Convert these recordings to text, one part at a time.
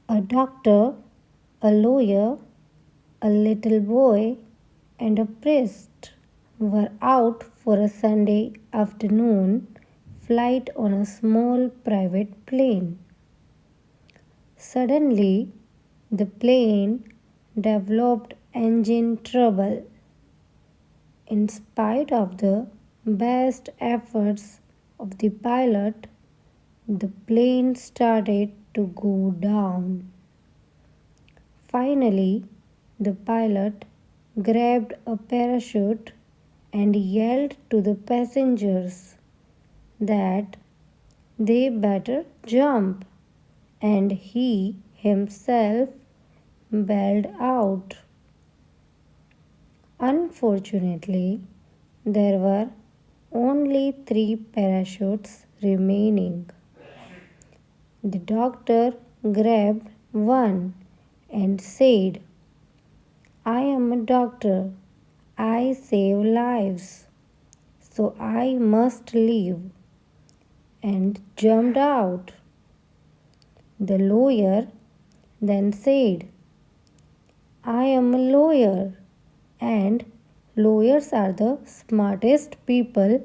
A doctor, a lawyer, a little boy, and a priest were out for a Sunday afternoon flight on a small private plane. Suddenly, the plane developed engine trouble. In spite of the best efforts of the pilot, the plane started to go down. Finally, the pilot grabbed a parachute and yelled to the passengers that they better jump, and he himself bailed out. Unfortunately, there were only 3 parachutes remaining. The doctor grabbed one and said, "I am a doctor. I save lives, so I must leave," and jumped out. The lawyer then said, "I am a lawyer, and lawyers are the smartest people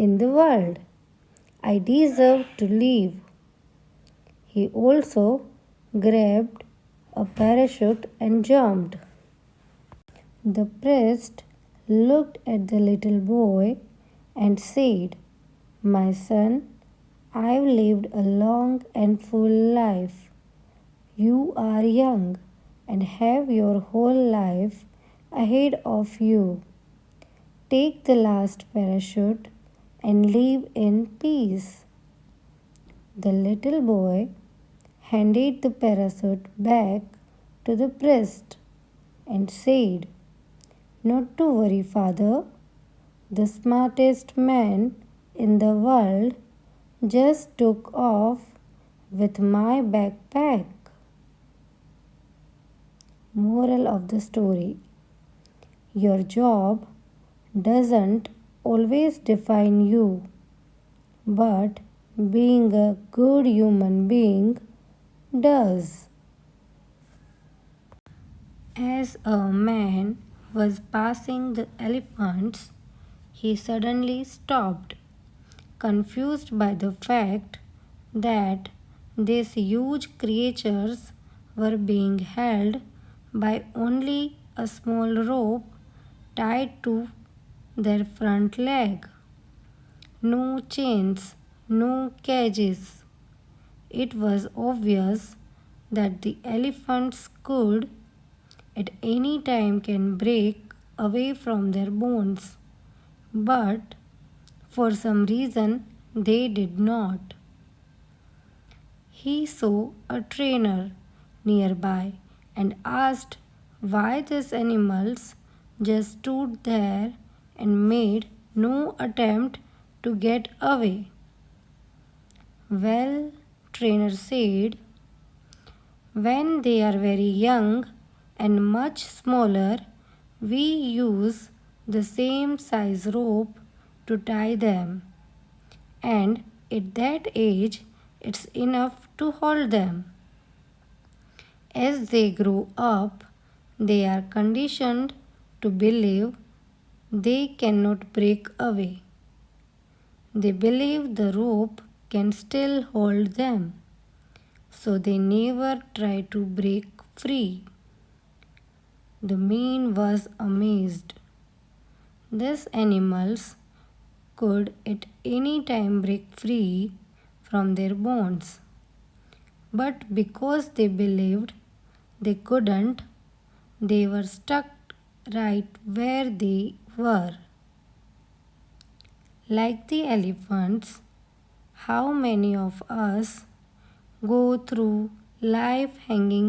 in the world. I deserve to leave." He also grabbed a parachute and jumped. The priest looked at the little boy and said, "My son, I've lived a long and full life. You are young and have your whole life ahead of you. Take the last parachute and live in peace." The little boy handed the parachute back to the priest and said, "Not to worry, father. The smartest man in the world just took off with my backpack." Moral of the story: your job doesn't always define you, but being a good human being does. As a man was passing the elephants, he suddenly stopped, confused by the fact that these huge creatures were being held by only a small rope tied to their front leg. No chains, no cages. It was obvious that the elephants could at any time can break away from their bonds, but for some reason they did not. He saw a trainer nearby and asked why these animals just stood there and made no attempt to get away. "Well," trainer said, "when they are very young and much smaller, we use the same size rope to tie them, and at that age it's enough to hold them. As they grow up, they are conditioned to believe they cannot break away. They believe the rope can still hold them, so they never try to break free." The man was amazed. These animals could at any time break free from their bonds, but because they believed they couldn't, they were stuck right where they were. Like the elephants, how many of us go through life hanging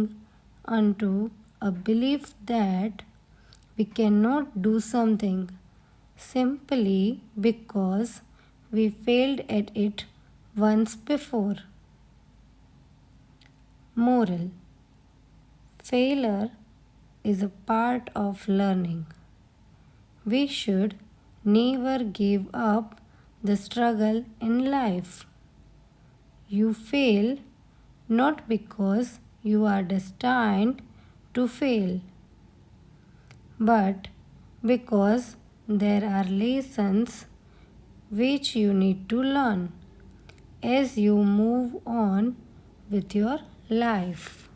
onto a belief that we cannot do something simply because we failed at it once before? Moral: failure is a part of learning. We should never give up the struggle in life. You fail not because you are destined to fail, but because there are lessons which you need to learn as you move on with your life.